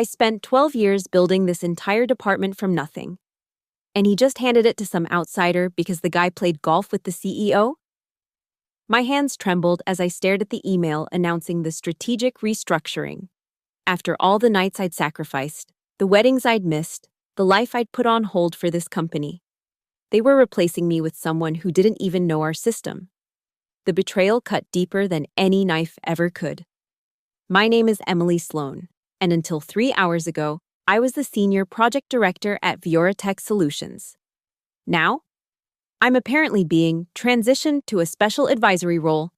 I spent 12 years building this entire department from nothing. And he just handed it to some outsider because the guy played golf with the CEO? My hands trembled as I stared at the email announcing the strategic restructuring. After all the nights I'd sacrificed, the weddings I'd missed, the life I'd put on hold for this company, they were replacing me with someone who didn't even know our system. The betrayal cut deeper than any knife ever could. My name is Emily Sloan, and until 3 hours ago, I was the senior project director at Tech Solutions. Now, I'm apparently being transitioned to a special advisory role,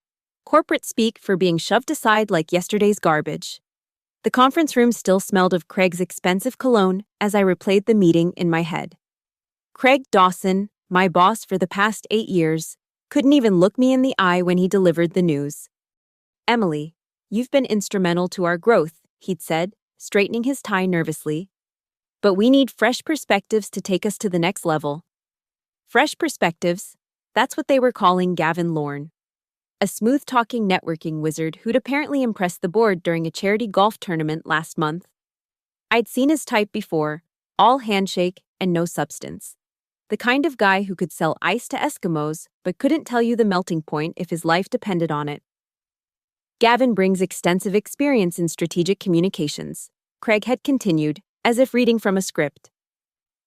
corporate speak for being shoved aside like yesterday's garbage. The conference room still smelled of Craig's expensive cologne as I replayed the meeting in my head. Craig Dawson, my boss for the past 8 years, couldn't even look me in the eye when he delivered the news. "Emily, you've been instrumental to our growth," he'd said, straightening his tie nervously. "But we need fresh perspectives to take us to the next level." Fresh perspectives, that's what they were calling Gavin Lorne, a smooth-talking networking wizard who'd apparently impressed the board during a charity golf tournament last month. I'd seen his type before, all handshake and no substance. The kind of guy who could sell ice to Eskimos but couldn't tell you the melting point if his life depended on it. Gavin brings extensive experience in strategic communications, Craig had continued, as if reading from a script.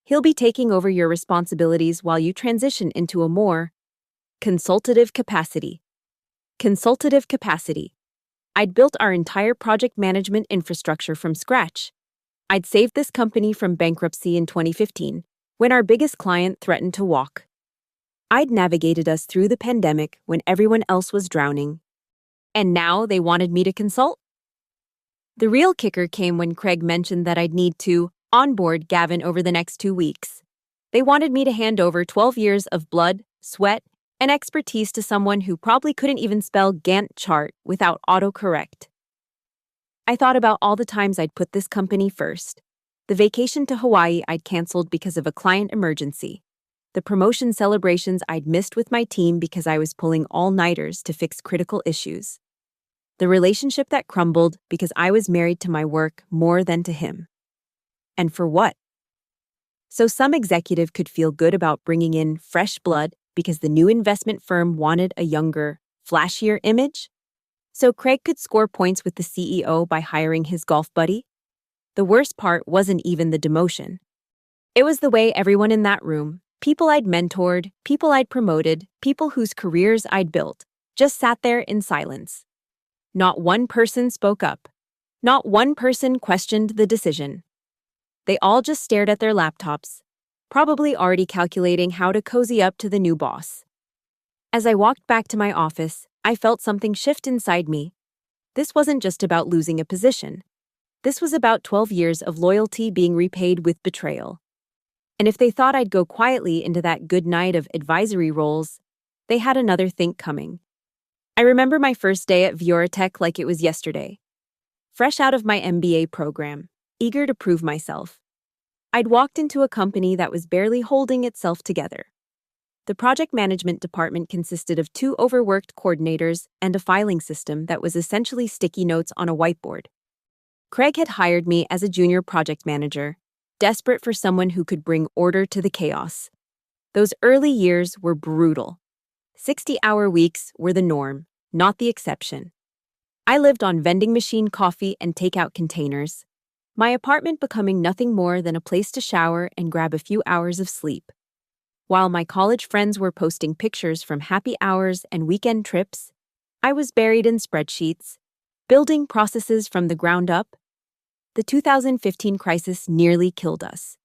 He'll be taking over your responsibilities while you transition into a more consultative capacity. Consultative capacity. I'd built our entire project management infrastructure from scratch. I'd saved this company from bankruptcy in 2015, when our biggest client threatened to walk. I'd navigated us through the pandemic when everyone else was drowning. And now they wanted me to consult? The real kicker came when Craig mentioned that I'd need to onboard Gavin over the next 2 weeks. They wanted me to hand over 12 years of blood, sweat, and expertise to someone who probably couldn't even spell Gantt chart without autocorrect. I thought about all the times I'd put this company first. The vacation to Hawaii I'd canceled because of a client emergency. The promotion celebrations I'd missed with my team because I was pulling all-nighters to fix critical issues. The relationship that crumbled because I was married to my work more than to him. And for what? So some executive could feel good about bringing in fresh blood because the new investment firm wanted a younger, flashier image? So Craig could score points with the CEO by hiring his golf buddy? The worst part wasn't even the demotion. It was the way everyone in that room, people I'd mentored, people I'd promoted, people whose careers I'd built, just sat there in silence. Not one person spoke up. Not one person questioned the decision. They all just stared at their laptops, probably already calculating how to cozy up to the new boss. As I walked back to my office, I felt something shift inside me. This wasn't just about losing a position. This was about 12 years of loyalty being repaid with betrayal. And if they thought I'd go quietly into that good night of advisory roles, they had another think coming. I remember my first day at Tech like it was yesterday. Fresh out of my MBA program, eager to prove myself. I'd walked into a company that was barely holding itself together. The project management department consisted of 2 overworked coordinators and a filing system that was essentially sticky notes on a whiteboard. Craig had hired me as a junior project manager, desperate for someone who could bring order to the chaos. Those early years were brutal. 60-hour weeks were the norm, not the exception. I lived on vending machine coffee and takeout containers, my apartment becoming nothing more than a place to shower and grab a few hours of sleep. While my college friends were posting pictures from happy hours and weekend trips, I was buried in spreadsheets, building processes from the ground up. The 2015 crisis nearly killed us.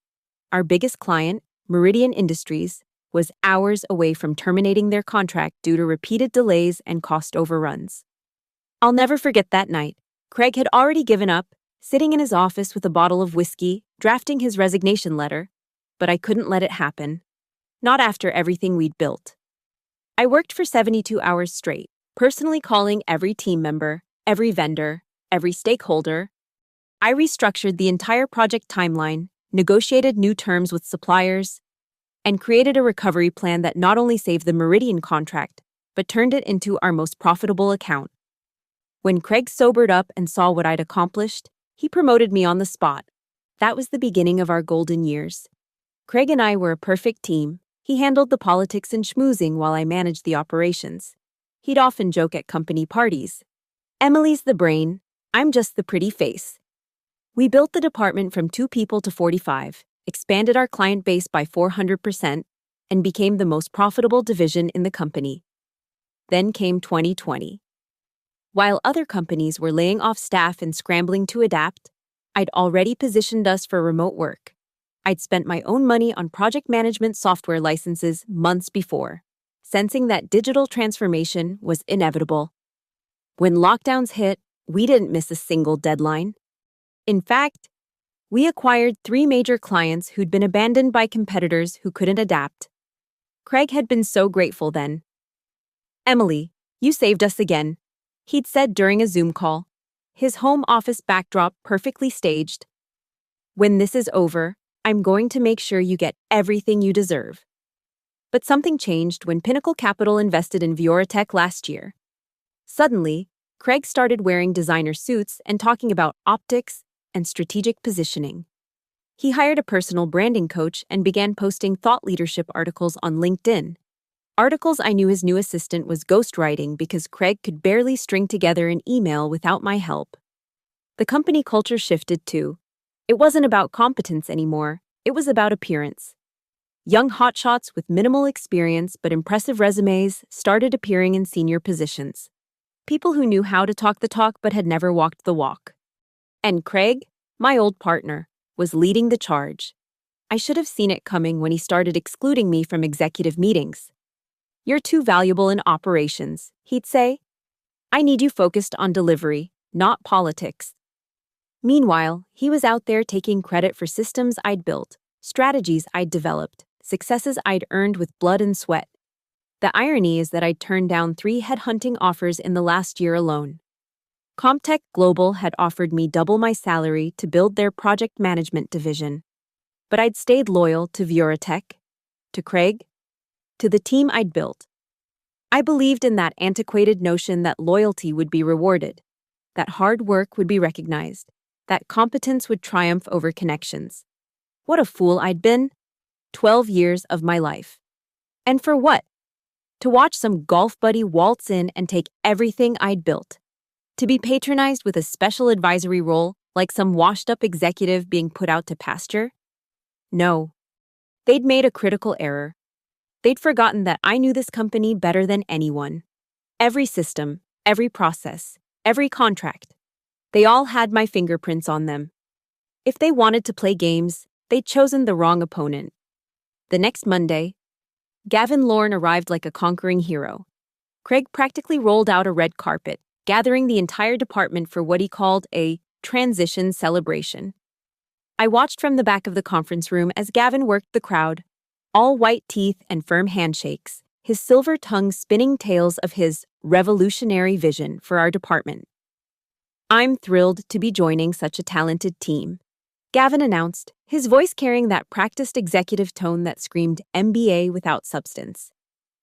Our biggest client, Meridian Industries, was hours away from terminating their contract due to repeated delays and cost overruns. I'll never forget that night. Craig had already given up, sitting in his office with a bottle of whiskey, drafting his resignation letter, but I couldn't let it happen. Not after everything we'd built. I worked for 72 hours straight, personally calling every team member, every vendor, every stakeholder. I restructured the entire project timeline, negotiated new terms with suppliers, and created a recovery plan that not only saved the Meridian contract, but turned it into our most profitable account. When Craig sobered up and saw what I'd accomplished, He promoted me on the spot. That was the beginning of our golden years. Craig and I were a perfect team. He handled the politics and schmoozing while I managed the operations. He'd often joke at company parties. Emily's the brain, I'm just the pretty face. We built the department from 2 people to 45, expanded our client base by 400%, and became the most profitable division in the company. Then came 2020. While other companies were laying off staff and scrambling to adapt, I'd already positioned us for remote work. I'd spent my own money on project management software licenses months before, sensing that digital transformation was inevitable. When lockdowns hit, we didn't miss a single deadline. In fact, we acquired 3 major clients who'd been abandoned by competitors who couldn't adapt. Craig had been so grateful then. "Emily, you saved us again," he'd said during a Zoom call, his home office backdrop perfectly staged. "When this is over, I'm going to make sure you get everything you deserve." But something changed when Pinnacle Capital invested in Vioratech last year. Suddenly, Craig started wearing designer suits and talking about optics and strategic positioning. He hired a personal branding coach and began posting thought leadership articles on LinkedIn. Articles I knew his new assistant was ghostwriting because Craig could barely string together an email without my help. The company culture shifted too. It wasn't about competence anymore, it was about appearance. Young hotshots with minimal experience but impressive resumes started appearing in senior positions. People who knew how to talk the talk but had never walked the walk. And Craig, my old partner, was leading the charge. I should have seen it coming when he started excluding me from executive meetings. "You're too valuable in operations," he'd say. "I need you focused on delivery, not politics." Meanwhile, he was out there taking credit for systems I'd built, strategies I'd developed, successes I'd earned with blood and sweat. The irony is that I'd turned down 3 headhunting offers in the last year alone. Comtech Global had offered me double my salary to build their project management division. But I'd stayed loyal to Vioratech, to Craig, to the team I'd built. I believed in that antiquated notion that loyalty would be rewarded, that hard work would be recognized, that competence would triumph over connections. What a fool I'd been. 12 years of my life. And for what? To watch some golf buddy waltz in and take everything I'd built. To be patronized with a special advisory role like some washed-up executive being put out to pasture? No. They'd made a critical error. They'd forgotten that I knew this company better than anyone. Every system, every process, every contract. They all had my fingerprints on them. If they wanted to play games, they'd chosen the wrong opponent. The next Monday, Gavin Lorne arrived like a conquering hero. Craig practically rolled out a red carpet, gathering the entire department for what he called a transition celebration. I watched from the back of the conference room as Gavin worked the crowd, all white teeth and firm handshakes, his silver tongue spinning tales of his revolutionary vision for our department. "I'm thrilled to be joining such a talented team," Gavin announced, his voice carrying that practiced executive tone that screamed MBA without substance.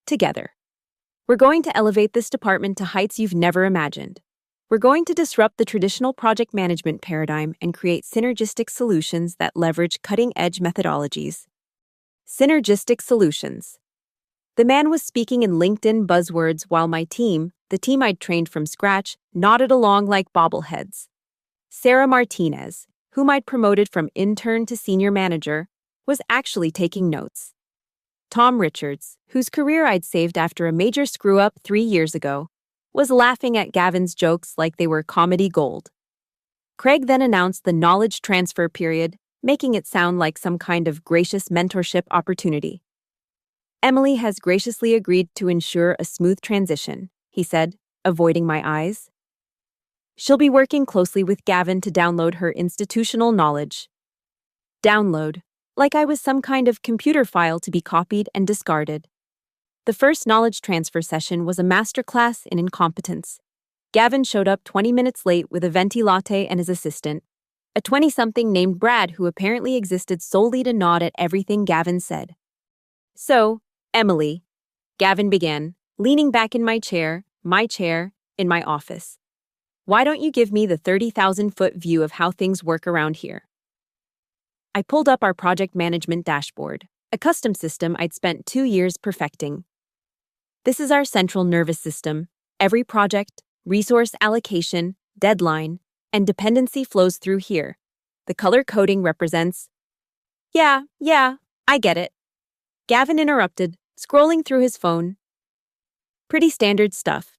"Together, we're going to elevate this department to heights you've never imagined. We're going to disrupt the traditional project management paradigm and create synergistic solutions that leverage cutting-edge methodologies." Synergistic solutions. The man was speaking in LinkedIn buzzwords while my team, the team I'd trained from scratch, nodded along like bobbleheads. Sarah Martinez, whom I'd promoted from intern to senior manager, was actually taking notes. Tom Richards, whose career I'd saved after a major screw-up 3 years ago, was laughing at Gavin's jokes like they were comedy gold. Craig then announced the knowledge transfer period, making it sound like some kind of gracious mentorship opportunity. "Emily has graciously agreed to ensure a smooth transition," he said, avoiding my eyes. "She'll be working closely with Gavin to download her institutional knowledge." Download, like I was some kind of computer file to be copied and discarded. The first knowledge transfer session was a masterclass in incompetence. Gavin showed up 20 minutes late with a venti latte and his assistant, a 20-something named Brad who apparently existed solely to nod at everything Gavin said. "So, Emily," Gavin began, leaning back in my chair, in my office. Why don't you give me the 30,000-foot view of how things work around here? I pulled up our project management dashboard, a custom system I'd spent 2 years perfecting. This is our central nervous system. Every project, resource allocation, deadline, and dependency flows through here. The color coding represents... Yeah, I get it. Gavin interrupted, scrolling through his phone. Pretty standard stuff.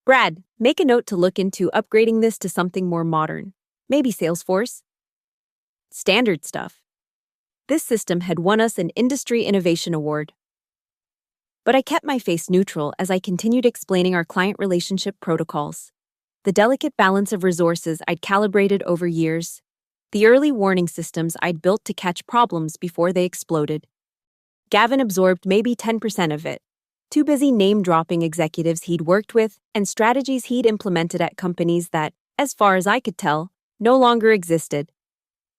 Brad, make a note to look into upgrading this to something more modern. Maybe Salesforce? Standard stuff. This system had won us an Industry Innovation Award. But I kept my face neutral as I continued explaining our client relationship protocols. The delicate balance of resources I'd calibrated over years. The early warning systems I'd built to catch problems before they exploded. Gavin absorbed maybe 10% of it. Too busy name-dropping executives he'd worked with and strategies he'd implemented at companies that, as far as I could tell, no longer existed.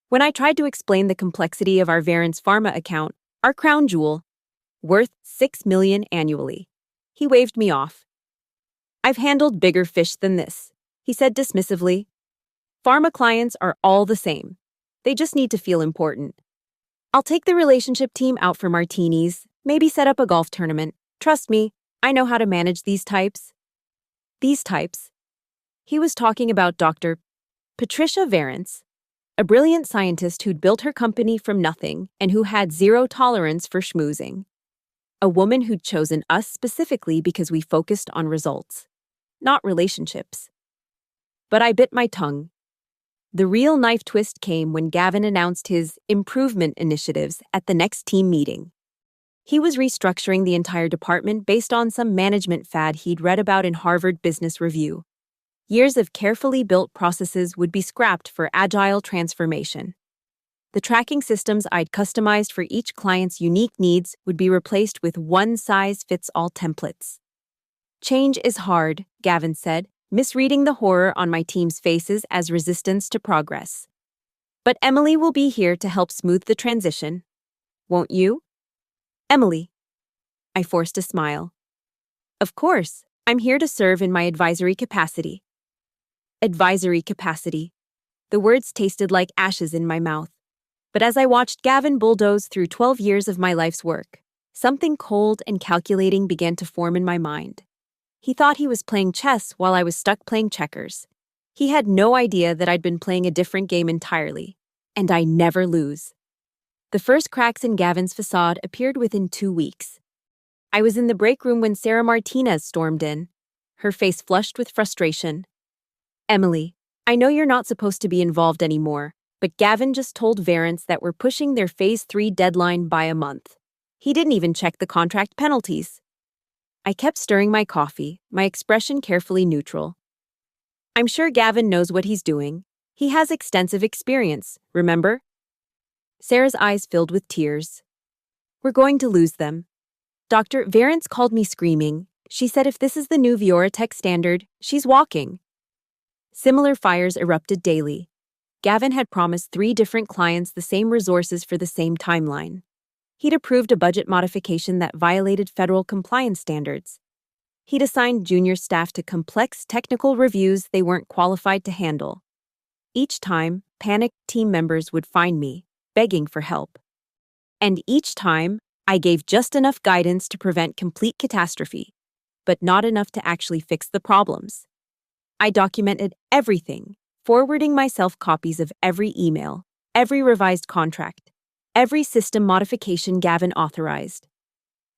When I tried to explain the complexity of our Verance Pharma account, our crown jewel, worth $6 million annually, he waved me off. I've handled bigger fish than this, he said dismissively. Pharma clients are all the same. They just need to feel important. I'll take the relationship team out for martinis, maybe set up a golf tournament. Trust me, I know how to manage these types. These types? He was talking about Dr. Patricia Verance, a brilliant scientist who'd built her company from nothing and who had zero tolerance for schmoozing. A woman who'd chosen us specifically because we focused on results, not relationships. But I bit my tongue. The real knife twist came when Gavin announced his improvement initiatives at the next team meeting. He was restructuring the entire department based on some management fad he'd read about in Harvard Business Review. Years of carefully built processes would be scrapped for agile transformation. The tracking systems I'd customized for each client's unique needs would be replaced with one-size-fits-all templates. Change is hard, Gavin said, misreading the horror on my team's faces as resistance to progress. But Emily will be here to help smooth the transition. Won't you? Emily. I forced a smile. Of course, I'm here to serve in my advisory capacity. Advisory capacity. The words tasted like ashes in my mouth. But as I watched Gavin bulldoze through 12 years of my life's work, something cold and calculating began to form in my mind. He thought he was playing chess while I was stuck playing checkers. He had no idea that I'd been playing a different game entirely. And I never lose. The first cracks in Gavin's facade appeared within 2 weeks. I was in the break room when Sarah Martinez stormed in, her face flushed with frustration. Emily, I know you're not supposed to be involved anymore, but Gavin just told Verance that we're pushing their Phase 3 deadline by a month. He didn't even check the contract penalties. I kept stirring my coffee, my expression carefully neutral. I'm sure Gavin knows what he's doing. He has extensive experience, remember? Sarah's eyes filled with tears. We're going to lose them. Dr. Verance called me screaming. She said if this is the new Vioratech standard, she's walking. Similar fires erupted daily. Gavin had promised 3 different clients the same resources for the same timeline. He'd approved a budget modification that violated federal compliance standards. He'd assigned junior staff to complex technical reviews they weren't qualified to handle. Each time, panicked team members would find me, begging for help. And each time, I gave just enough guidance to prevent complete catastrophe, but not enough to actually fix the problems. I documented everything, forwarding myself copies of every email, every revised contract, every system modification Gavin authorized.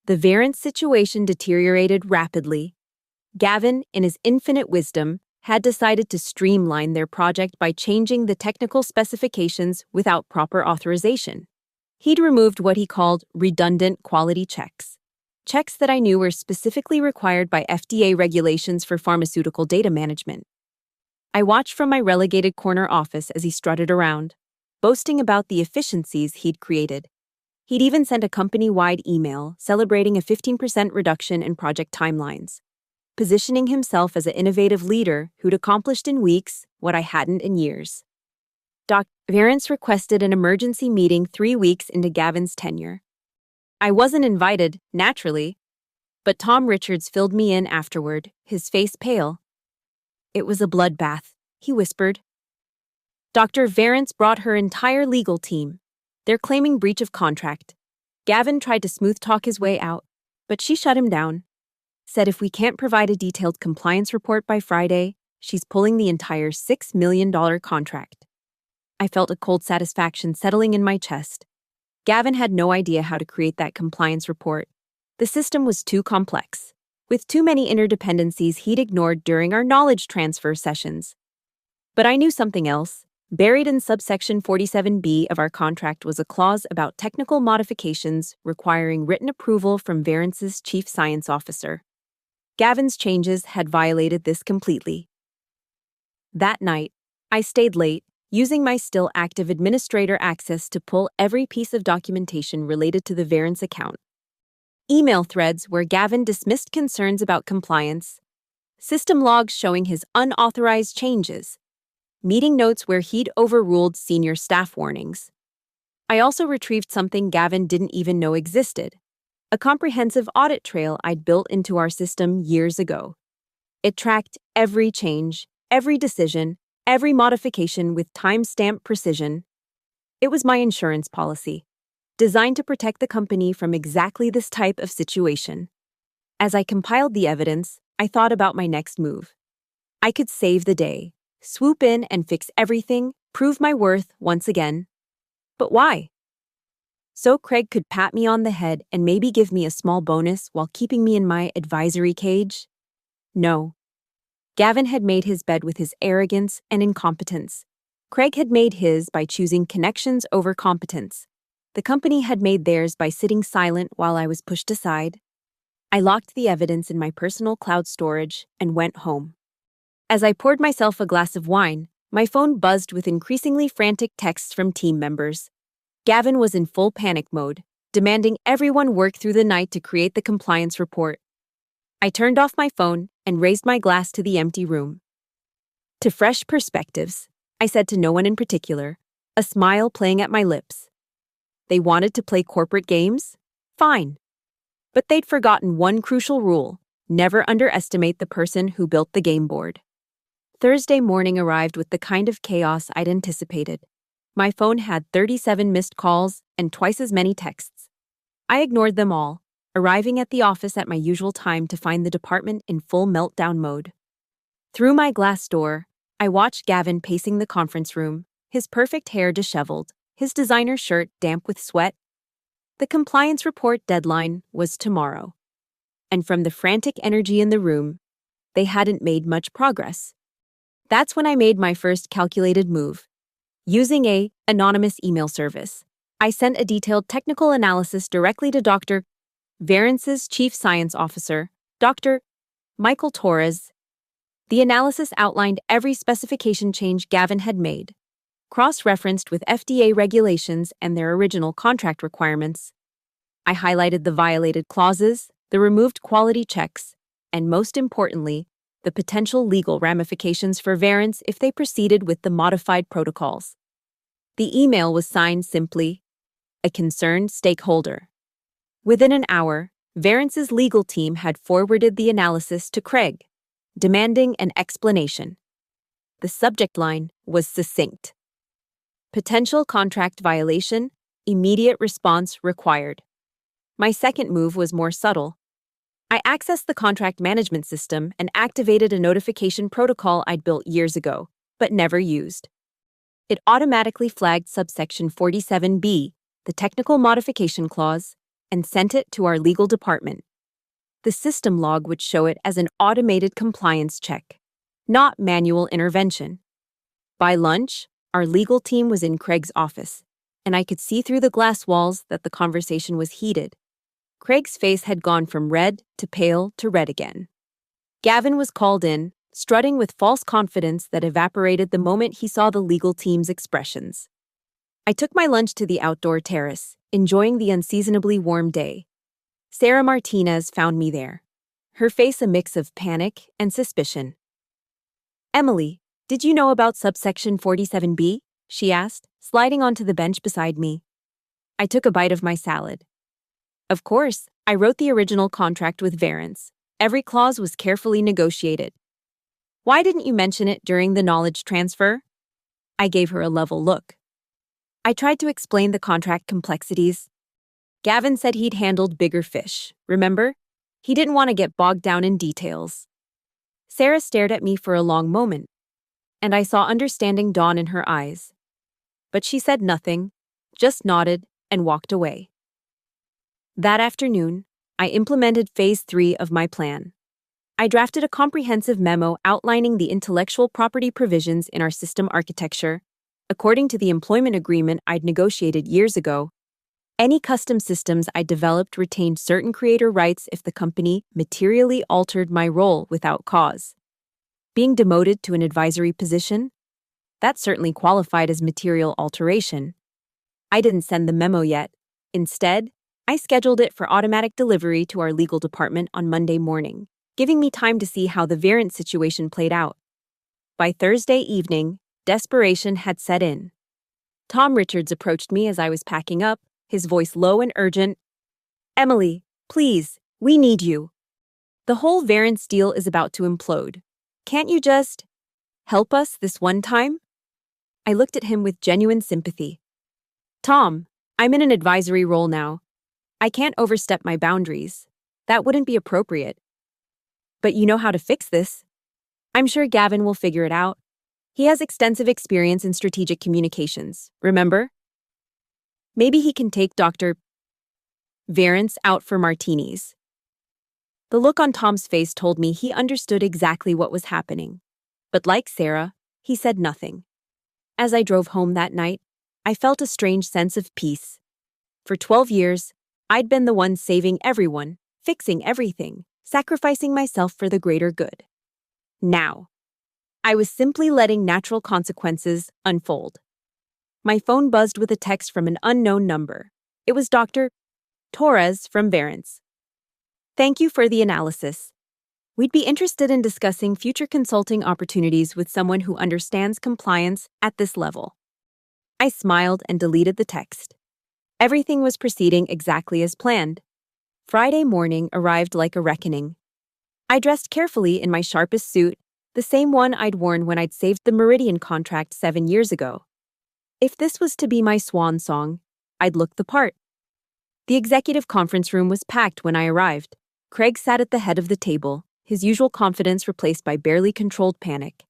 The Verance situation deteriorated rapidly. Gavin, in his infinite wisdom, had decided to streamline their project by changing the technical specifications without proper authorization. He'd removed what he called redundant quality checks, checks that I knew were specifically required by FDA regulations for pharmaceutical data management. I watched from my relegated corner office as he strutted around, boasting about the efficiencies he'd created. He'd even sent a company-wide email celebrating a 15% reduction in project timelines, positioning himself as an innovative leader who'd accomplished in weeks what I hadn't in years. Dr. Verance requested an emergency meeting 3 weeks into Gavin's tenure. I wasn't invited, naturally, but Tom Richards filled me in afterward, his face pale. It was a bloodbath, he whispered. Dr. Varence brought her entire legal team. They're claiming breach of contract. Gavin tried to smooth talk his way out, but she shut him down. Said if we can't provide a detailed compliance report by Friday, she's pulling the entire $6 million contract. I felt a cold satisfaction settling in my chest. Gavin had no idea how to create that compliance report. The system was too complex, with too many interdependencies he'd ignored during our knowledge transfer sessions. But I knew something else. Buried in subsection 47B of our contract was a clause about technical modifications requiring written approval from Varence's chief science officer. Gavin's changes had violated this completely. That night, I stayed late, using my still active administrator access to pull every piece of documentation related to the Varence account. Email threads where Gavin dismissed concerns about compliance, system logs showing his unauthorized changes, meeting notes where he'd overruled senior staff warnings. I also retrieved something Gavin didn't even know existed, a comprehensive audit trail I'd built into our system years ago. It tracked every change, every decision, every modification with time-stamp precision. It was my insurance policy, designed to protect the company from exactly this type of situation. As I compiled the evidence, I thought about my next move. I could save the day, swoop in and fix everything, prove my worth once again. But why? So Craig could pat me on the head and maybe give me a small bonus while keeping me in my advisory cage? No. Gavin had made his bed with his arrogance and incompetence. Craig had made his by choosing connections over competence. The company had made theirs by sitting silent while I was pushed aside. I locked the evidence in my personal cloud storage and went home. As I poured myself a glass of wine, my phone buzzed with increasingly frantic texts from team members. Gavin was in full panic mode, demanding everyone work through the night to create the compliance report. I turned off my phone and raised my glass to the empty room. To fresh perspectives, I said to no one in particular, a smile playing at my lips. They wanted to play corporate games? Fine. But they'd forgotten one crucial rule: never underestimate the person who built the game board. Thursday morning arrived with the kind of chaos I'd anticipated. My phone had 37 missed calls and twice as many texts. I ignored them all, arriving at the office at my usual time to find the department in full meltdown mode. Through my glass door, I watched Gavin pacing the conference room, his perfect hair disheveled, his designer shirt damp with sweat. The compliance report deadline was tomorrow. And from the frantic energy in the room, they hadn't made much progress. That's when I made my first calculated move. Using an anonymous email service, I sent a detailed technical analysis directly to Dr. Varence's chief science officer, Dr. Michael Torres. The analysis outlined every specification change Gavin had made, cross-referenced with FDA regulations and their original contract requirements. I highlighted the violated clauses, the removed quality checks, and most importantly, the potential legal ramifications for Varence if they proceeded with the modified protocols. The email was signed simply, a concerned stakeholder. Within an hour, Varence's legal team had forwarded the analysis to Craig, demanding an explanation. The subject line was succinct. Potential contract violation, immediate response required. My second move was more subtle. I accessed the contract management system and activated a notification protocol I'd built years ago, but never used. It automatically flagged subsection 47B, the technical modification clause, and sent it to our legal department. The system log would show it as an automated compliance check, not manual intervention. By lunch, our legal team was in Craig's office, and I could see through the glass walls that the conversation was heated. Craig's face had gone from red to pale to red again. Gavin was called in, strutting with false confidence that evaporated the moment he saw the legal team's expressions. I took my lunch to the outdoor terrace, enjoying the unseasonably warm day. Sarah Martinez found me there, her face a mix of panic and suspicion. "Emily, did you know about subsection 47B?" she asked, sliding onto the bench beside me. I took a bite of my salad. Of course, I wrote the original contract with Varence. Every clause was carefully negotiated. Why didn't you mention it during the knowledge transfer? I gave her a level look. I tried to explain the contract complexities. Gavin said he'd handled bigger fish, remember? He didn't want to get bogged down in details. Sarah stared at me for a long moment, and I saw understanding dawn in her eyes. But she said nothing, just nodded and walked away. That afternoon, I implemented Phase 3 of my plan. I drafted a comprehensive memo outlining the intellectual property provisions in our system architecture. According to the employment agreement I'd negotiated years ago, any custom systems I developed retained certain creator rights if the company materially altered my role without cause. Being demoted to an advisory position? That certainly qualified as material alteration. I didn't send the memo yet. Instead, I scheduled it for automatic delivery to our legal department on Monday morning, giving me time to see how the variant situation played out. By Thursday evening, desperation had set in. Tom Richards approached me as I was packing up, his voice low and urgent. "Emily, please, we need you. The whole variance deal is about to implode. Can't you just help us this one time?" I looked at him with genuine sympathy. "Tom, I'm in an advisory role now. I can't overstep my boundaries. That wouldn't be appropriate. But you know how to fix this. I'm sure Gavin will figure it out. He has extensive experience in strategic communications, remember? Maybe he can take Dr. Varence out for martinis." The look on Tom's face told me he understood exactly what was happening. But like Sarah, he said nothing. As I drove home that night, I felt a strange sense of peace. For 12 years, I'd been the one saving everyone, fixing everything, sacrificing myself for the greater good. Now, I was simply letting natural consequences unfold. My phone buzzed with a text from an unknown number. It was Dr. Torres from Varence. "Thank you for the analysis. We'd be interested in discussing future consulting opportunities with someone who understands compliance at this level." I smiled and deleted the text. Everything was proceeding exactly as planned. Friday morning arrived like a reckoning. I dressed carefully in my sharpest suit, the same one I'd worn when I'd saved the Meridian contract 7 years ago. If this was to be my swan song, I'd look the part. The executive conference room was packed when I arrived. Craig sat at the head of the table, his usual confidence replaced by barely controlled panic.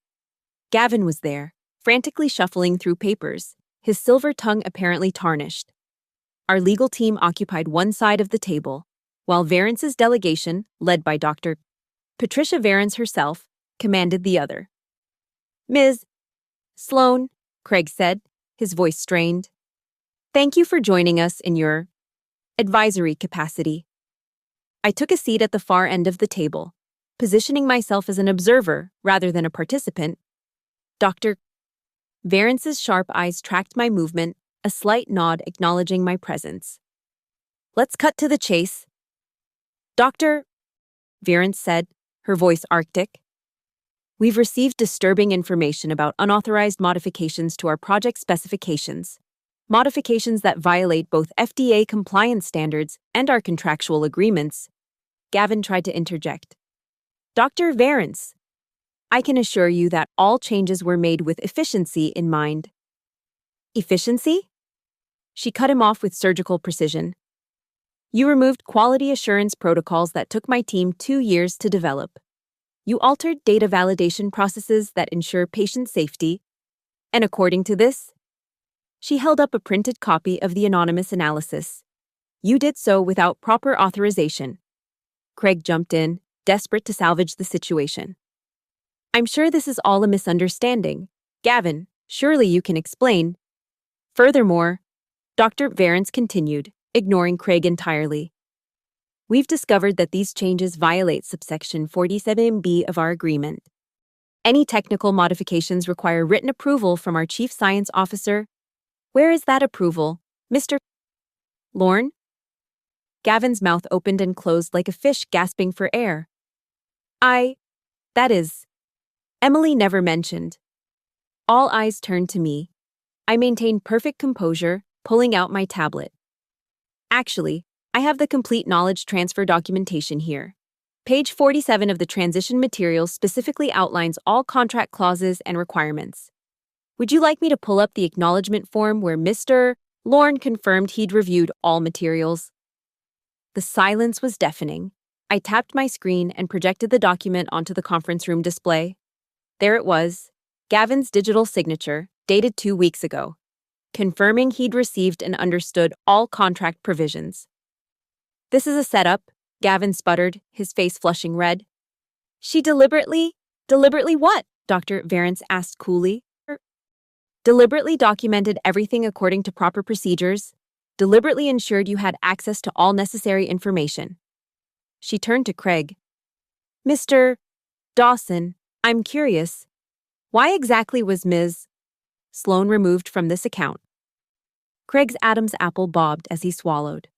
Gavin was there, frantically shuffling through papers, his silver tongue apparently tarnished. Our legal team occupied one side of the table, while Varence's delegation, led by Dr. Patricia Varence herself, commanded the other. "Ms. Sloan," Craig said, his voice strained. "Thank you for joining us in your advisory capacity." I took a seat at the far end of the table, positioning myself as an observer rather than a participant. Dr. Varence's sharp eyes tracked my movement, a slight nod acknowledging my presence. "Let's cut to the chase." "Dr. Varence said, her voice arctic. "We've received disturbing information about unauthorized modifications to our project specifications, modifications that violate both FDA compliance standards and our contractual agreements." Gavin tried to interject. "Dr. Varence, I can assure you that all changes were made with efficiency in mind." "Efficiency?" She cut him off with surgical precision. "You removed quality assurance protocols that took my team 2 years to develop. You altered data validation processes that ensure patient safety. And according to this," she held up a printed copy of the anonymous analysis, "you did so without proper authorization." Craig jumped in, desperate to salvage the situation. "I'm sure this is all a misunderstanding. Gavin, surely you can explain." Furthermore, Dr. Varence continued, ignoring Craig entirely. "We've discovered that these changes violate subsection 47B of our agreement. Any technical modifications require written approval from our Chief Science Officer. Where is that approval, Mr. Lorne?" Gavin's mouth opened and closed like a fish gasping for air. That is, Emily never mentioned." All eyes turned to me. I maintained perfect composure, pulling out my tablet. "Actually, I have the complete knowledge transfer documentation here. Page 47 of the transition materials specifically outlines all contract clauses and requirements. Would you like me to pull up the acknowledgement form where Mr. Lorne confirmed he'd reviewed all materials? The silence was deafening. I tapped my screen and projected the document onto the conference room display. There it was, Gavin's digital signature, dated 2 weeks ago, confirming he'd received and understood all contract provisions. "This is a setup," Gavin sputtered, his face flushing red. "She deliberately what?" Dr. Varence asked coolly. "Deliberately documented everything according to proper procedures, deliberately ensured you had access to all necessary information." She turned to Craig. "Mr. Dawson, I'm curious. Why exactly was Ms. Sloan removed from this account?" Craig's Adam's apple bobbed as he swallowed.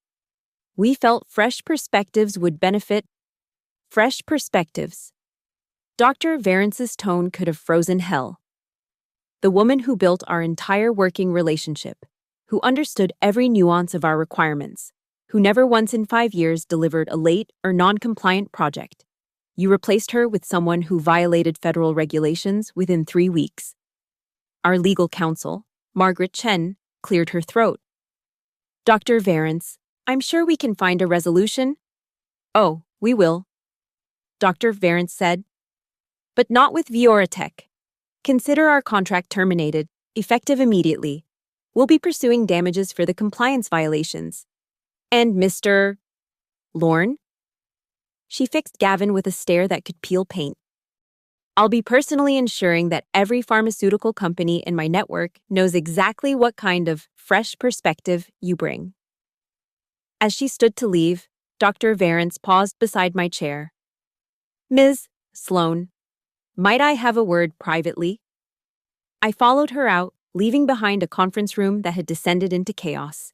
"We felt fresh perspectives would benefit." Fresh perspectives. Dr. Varence's tone could have frozen hell. The woman who built our entire working relationship, who understood every nuance of our requirements, who never once in 5 years delivered a late or non-compliant project. You replaced her with someone who violated federal regulations within 3 weeks. Our legal counsel, Margaret Chen, cleared her throat. "Dr. Varence, I'm sure we can find a resolution." "Oh, we will," Dr. Varence said. "But not with Vioratech. Consider our contract terminated, effective immediately. We'll be pursuing damages for the compliance violations." "And Mr. Lorne?" She fixed Gavin with a stare that could peel paint. "I'll be personally ensuring that every pharmaceutical company in my network knows exactly what kind of fresh perspective you bring." As she stood to leave, Dr. Varence paused beside my chair. "Ms. Sloan, might I have a word privately?" I followed her out, leaving behind a conference room that had descended into chaos.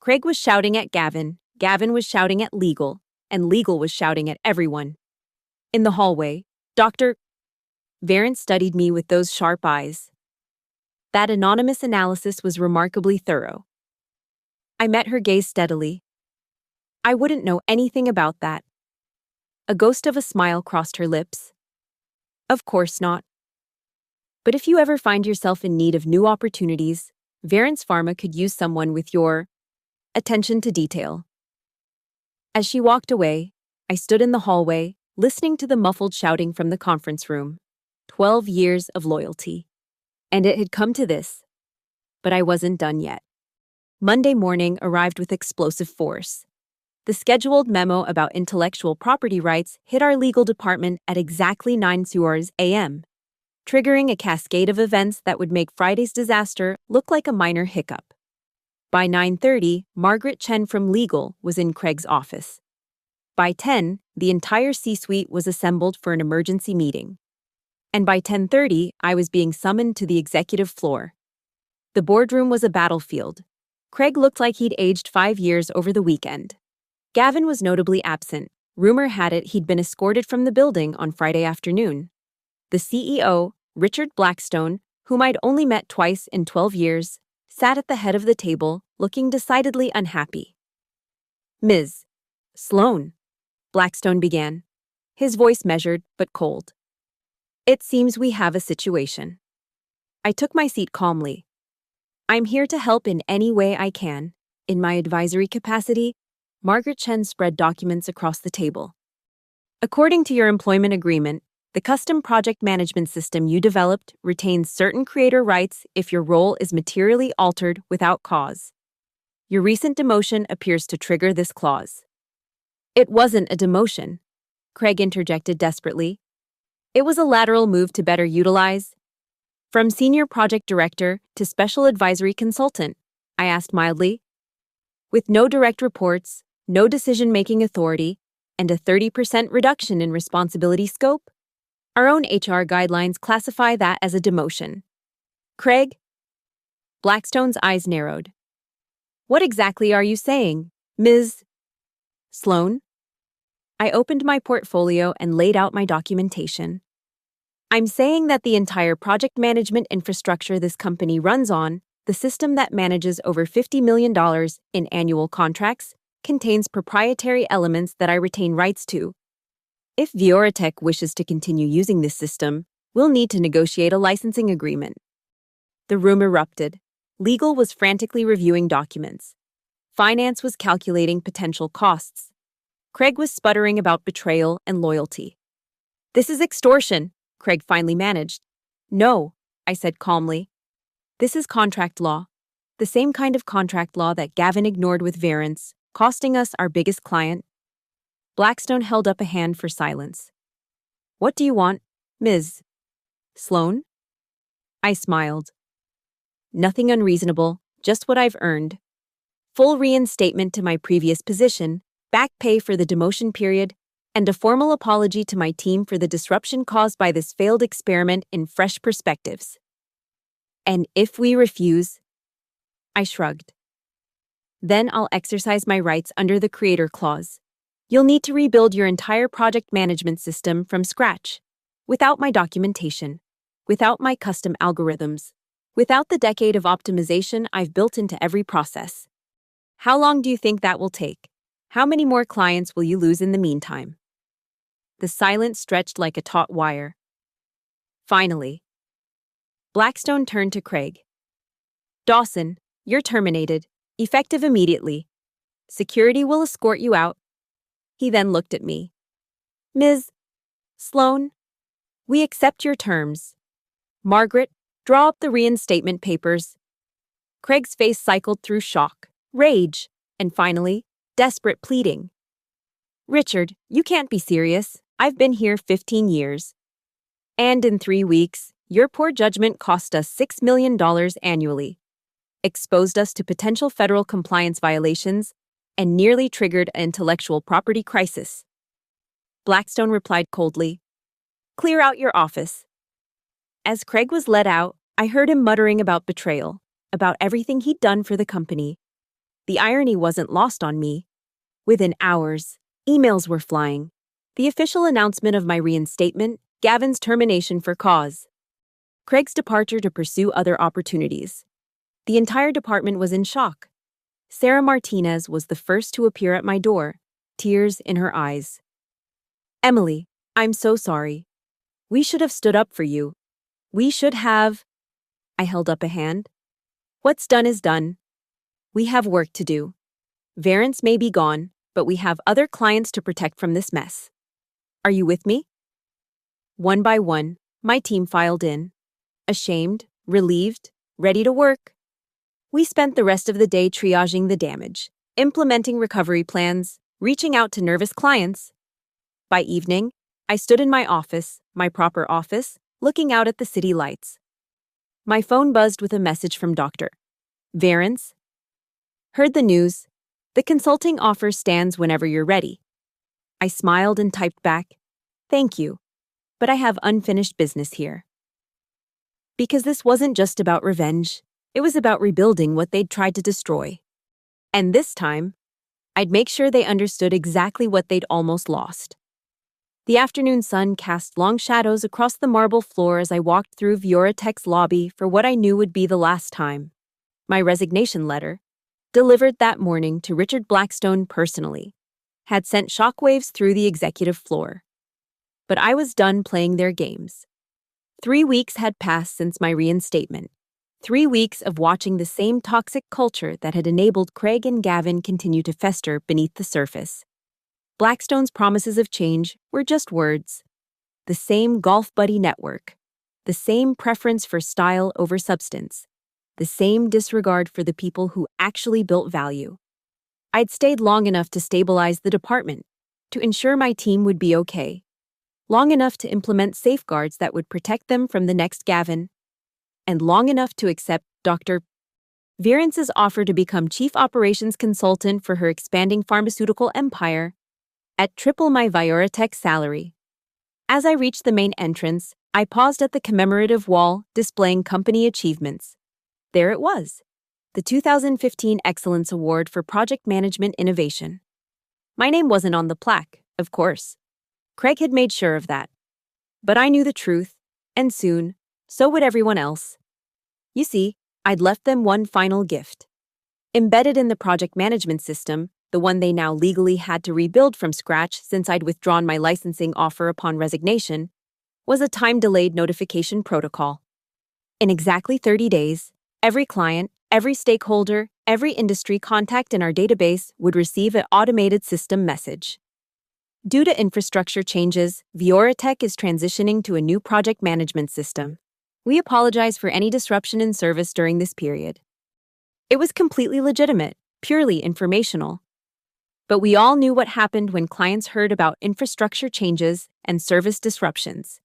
Craig was shouting at Gavin, Gavin was shouting at Legal, and Legal was shouting at everyone. In the hallway, Dr. Varence studied me with those sharp eyes. That anonymous analysis was remarkably thorough. I met her gaze steadily. "I wouldn't know anything about that." A ghost of a smile crossed her lips. "Of course not. But if you ever find yourself in need of new opportunities, Varence Pharma could use someone with your attention to detail." As she walked away, I stood in the hallway, listening to the muffled shouting from the conference room. 12 years of loyalty. And it had come to this. But I wasn't done yet. Monday morning arrived with explosive force. The scheduled memo about intellectual property rights hit our legal department at exactly 9 a.m., triggering a cascade of events that would make Friday's disaster look like a minor hiccup. By 9:30, Margaret Chen from Legal was in Craig's office. By 10, the entire C-suite was assembled for an emergency meeting. And by 10:30, I was being summoned to the executive floor. The boardroom was a battlefield. Craig looked like he'd aged 5 years over the weekend. Gavin was notably absent. Rumor had it he'd been escorted from the building on Friday afternoon. The CEO, Richard Blackstone, whom I'd only met twice in 12 years, sat at the head of the table, looking decidedly unhappy. "Ms. Sloan," Blackstone began, his voice measured but cold. "It seems we have a situation." I took my seat calmly. "I'm here to help in any way I can. In my advisory capacity," Margaret Chen spread documents across the table. "According to your employment agreement, the custom project management system you developed retains certain creator rights if your role is materially altered without cause. Your recent demotion appears to trigger this clause." "It wasn't a demotion," Craig interjected desperately. "It was a lateral move to better utilize." "From senior project director to special advisory consultant," I asked mildly. "With no direct reports, no decision-making authority, and a 30% reduction in responsibility scope? Our own HR guidelines classify that as a demotion." "Craig?" Blackstone's eyes narrowed. "What exactly are you saying, Ms. Sloan?" I opened my portfolio and laid out my documentation. "I'm saying that the entire project management infrastructure this company runs on, the system that manages over $50 million in annual contracts, contains proprietary elements that I retain rights to." If Vioratech wishes to continue using this system, we'll need to negotiate a licensing agreement. The room erupted. Legal was frantically reviewing documents. Finance was calculating potential costs. Craig was sputtering about betrayal and loyalty. "This is extortion," Craig finally managed. "No," I said calmly. "This is contract law. The same kind of contract law that Gavin ignored with Verance, costing us our biggest client." Blackstone held up a hand for silence. "What do you want, Ms. Sloan?" I smiled. "Nothing unreasonable, just what I've earned. Full reinstatement to my previous position, back pay for the demotion period, and a formal apology to my team for the disruption caused by this failed experiment in fresh perspectives." "And if we refuse?" I shrugged. "Then I'll exercise my rights under the Creator Clause. You'll need to rebuild your entire project management system from scratch, without my documentation, without my custom algorithms, without the decade of optimization I've built into every process. How long do you think that will take? How many more clients will you lose in the meantime?" The silence stretched like a taut wire. Finally, Blackstone turned to Craig. "Dawson, you're terminated, effective immediately. Security will escort you out." He then looked at me. "Ms. Sloan, we accept your terms. Margaret, draw up the reinstatement papers." Craig's face cycled through shock, rage, and finally, desperate pleading. "Richard, you can't be serious. I've been here 15 years. And in 3 weeks, your poor judgment cost us $6 million annually, exposed us to potential federal compliance violations, and nearly triggered an intellectual property crisis." Blackstone replied coldly, "Clear out your office." As Craig was let out, I heard him muttering about betrayal, about everything he'd done for the company. The irony wasn't lost on me. Within hours, emails were flying. The official announcement of my reinstatement, Gavin's termination for cause, Craig's departure to pursue other opportunities. The entire department was in shock. Sarah Martinez was the first to appear at my door, tears in her eyes. "Emily, I'm so sorry. We should have stood up for you. We should have—" I held up a hand. "What's done is done. We have work to do. Verance may be gone, but we have other clients to protect from this mess. Are you with me?" One by one, my team filed in. Ashamed, relieved, ready to work. We spent the rest of the day triaging the damage, implementing recovery plans, reaching out to nervous clients. By evening, I stood in my office, my proper office, looking out at the city lights. My phone buzzed with a message from Dr. Verance. "Heard the news. The consulting offer stands whenever you're ready." I smiled and typed back, "Thank you, but I have unfinished business here." Because this wasn't just about revenge. It was about rebuilding what they'd tried to destroy. And this time, I'd make sure they understood exactly what they'd almost lost. The afternoon sun cast long shadows across the marble floor as I walked through Vioratech's lobby for what I knew would be the last time. My resignation letter, delivered that morning to Richard Blackstone personally, had sent shockwaves through the executive floor. But I was done playing their games. 3 weeks had passed since my reinstatement. 3 weeks of watching the same toxic culture that had enabled Craig and Gavin continue to fester beneath the surface. Blackstone's promises of change were just words. The same golf buddy network. The same preference for style over substance. The same disregard for the people who actually built value. I'd stayed long enough to stabilize the department, to ensure my team would be okay. Long enough to implement safeguards that would protect them from the next Gavin. And long enough to accept Dr. Verance's offer to become chief operations consultant for her expanding pharmaceutical empire at triple my Vioratech salary. As I reached the main entrance, I paused at the commemorative wall displaying company achievements. There it was, the 2015 Excellence Award for Project Management Innovation. My name wasn't on the plaque, of course. Craig had made sure of that. But I knew the truth, and soon, so would everyone else. You see, I'd left them one final gift. Embedded in the project management system, the one they now legally had to rebuild from scratch since I'd withdrawn my licensing offer upon resignation, was a time-delayed notification protocol. In exactly 30 days, every client, every stakeholder, every industry contact in our database would receive an automated system message. Due to infrastructure changes, Vioratech is transitioning to a new project management system. We apologize for any disruption in service during this period. It was completely legitimate, purely informational. But we all knew what happened when clients heard about infrastructure changes and service disruptions,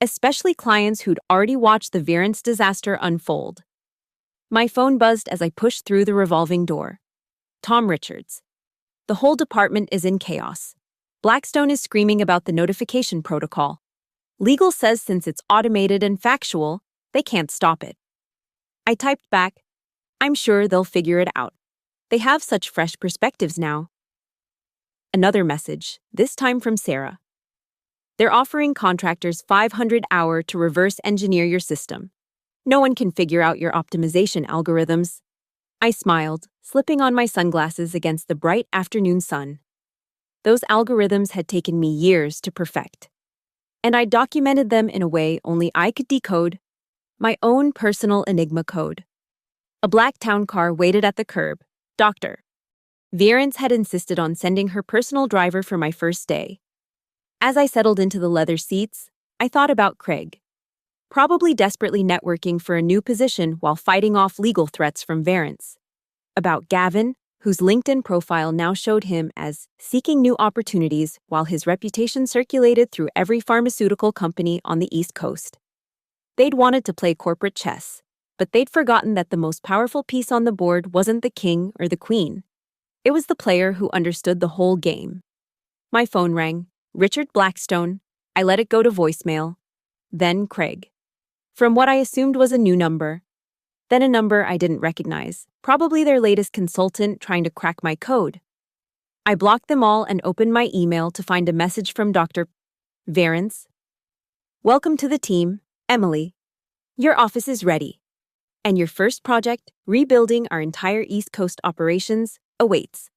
especially clients who'd already watched the Virence disaster unfold. My phone buzzed as I pushed through the revolving door. Tom Richards. The whole department is in chaos. Blackstone is screaming about the notification protocol. Legal says since it's automated and factual, they can't stop it. I typed back, I'm sure they'll figure it out. They have such fresh perspectives now. Another message, this time from Sarah. They're offering contractors $500 hour to reverse engineer your system. No one can figure out your optimization algorithms. I smiled, slipping on my sunglasses against the bright afternoon sun. Those algorithms had taken me years to perfect. And I documented them in a way only I could decode, my own personal Enigma code. A black town car waited at the curb. Doctor. Virence had insisted on sending her personal driver for my first day. As I settled into the leather seats, I thought about Craig. Probably desperately networking for a new position while fighting off legal threats from Virence. About Gavin, whose LinkedIn profile now showed him as seeking new opportunities while his reputation circulated through every pharmaceutical company on the East Coast. They'd wanted to play corporate chess, but they'd forgotten that the most powerful piece on the board wasn't the king or the queen. It was the player who understood the whole game. My phone rang. Richard Blackstone. I let it go to voicemail. Then Craig. From what I assumed was a new number. Then a number I didn't recognize, probably their latest consultant trying to crack my code. I blocked them all and opened my email to find a message from Dr. Virence. Welcome to the team, Emily. Your office is ready. And your first project, rebuilding our entire East Coast operations, awaits.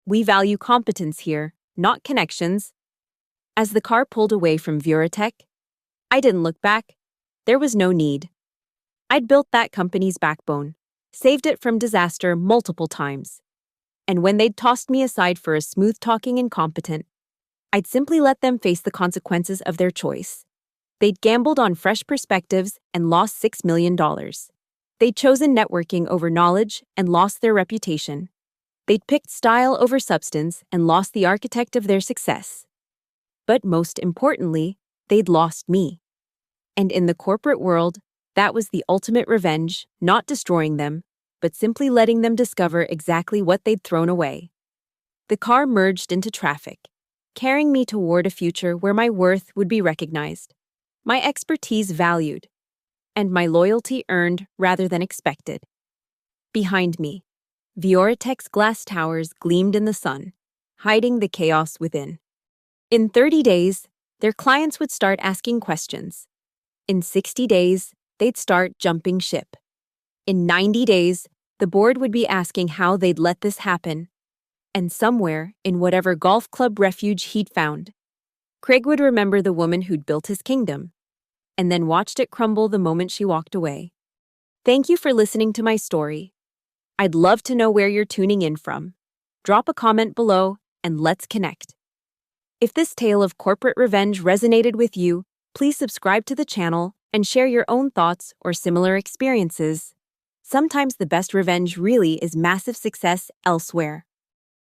We value competence here, not connections. As the car pulled away from Vioratech, I didn't look back. There was no need. I'd built that company's backbone, saved it from disaster multiple times. And when they'd tossed me aside for a smooth-talking incompetent, I'd simply let them face the consequences of their choice. They'd gambled on fresh perspectives and lost $6 million. They'd chosen networking over knowledge and lost their reputation. They'd picked style over substance and lost the architect of their success. But most importantly, they'd lost me. And in the corporate world, that was the ultimate revenge, not destroying them, but simply letting them discover exactly what they'd thrown away. The car merged into traffic, carrying me toward a future where my worth would be recognized, my expertise valued, and my loyalty earned rather than expected. Behind me, Vioratech's glass towers gleamed in the sun, hiding the chaos within. In 30 days, their clients would start asking questions. In 60 days, they'd start jumping ship. In 90 days, the board would be asking how they'd let this happen. And somewhere, in whatever golf club refuge he'd found, Craig would remember the woman who'd built his kingdom, and then watched it crumble the moment she walked away. Thank you for listening to my story. I'd love to know where you're tuning in from. Drop a comment below, and let's connect. If this tale of corporate revenge resonated with you, please subscribe to the channel and share your own thoughts or similar experiences. Sometimes the best revenge really is massive success elsewhere.